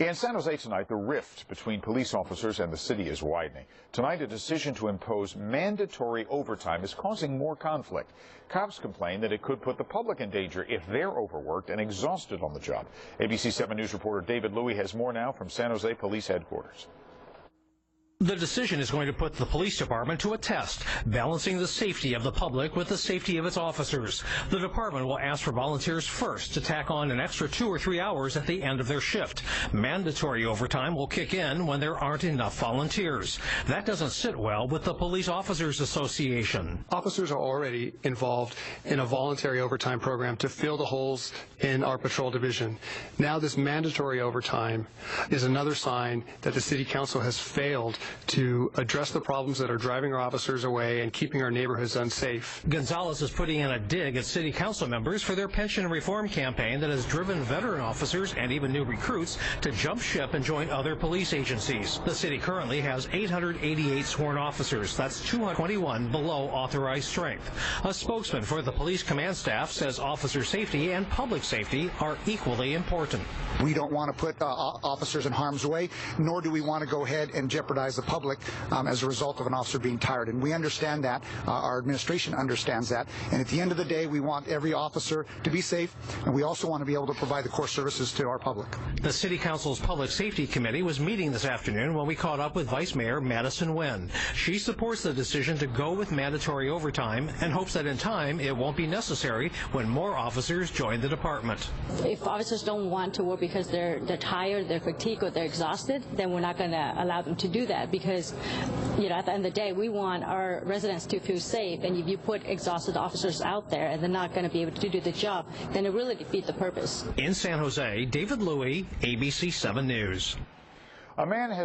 In San Jose tonight, the rift between police officers and the city is widening. Tonight, a decision to impose mandatory overtime is causing more conflict. Cops complain that it could put the public in danger if they're overworked and exhausted on the job. ABC 7 News reporter David Louie has more now from San Jose Police Headquarters. The decision is going to put the police department to a test, balancing the safety of the public with the safety of its officers. The department will ask for volunteers first to tack on an extra 2 or 3 hours at the end of their shift. Mandatory overtime will kick in when there aren't enough volunteers. That doesn't sit well with the Police Officers Association. Officers are already involved in a voluntary overtime program to fill the holes in our patrol division. Now this mandatory overtime is another sign that the City Council has failed to address the problems that are driving our officers away and keeping our neighborhoods unsafe. Gonzalez is putting in a dig at City Council members for their pension reform campaign that has driven veteran officers and even new recruits to jump ship and join other police agencies. The city currently has 888 sworn officers. That's 221 below authorized strength. A spokesman for the police command staff says officer safety and public safety are equally important. We don't want to put officers in harm's way, nor do we want to go ahead and jeopardize the public as a result of an officer being tired. And we understand that. Our administration understands that. And at the end of the day, we want every officer to be safe, and we also want to be able to provide the core services to our public. The City Council's Public Safety Committee was meeting this afternoon when we caught up with Vice Mayor Madison Nguyen. She supports the decision to go with mandatory overtime and hopes that in time it won't be necessary when more officers join the department. If officers don't want to work because they're tired, they're fatigued, or they're exhausted, then we're not going to allow them to do that, because at the end of the day, we want our residents to feel safe, and if you put exhausted officers out there and they're not going to be able to do the job, then it really defeats the purpose. In San Jose, David Louie, ABC 7 News. A man has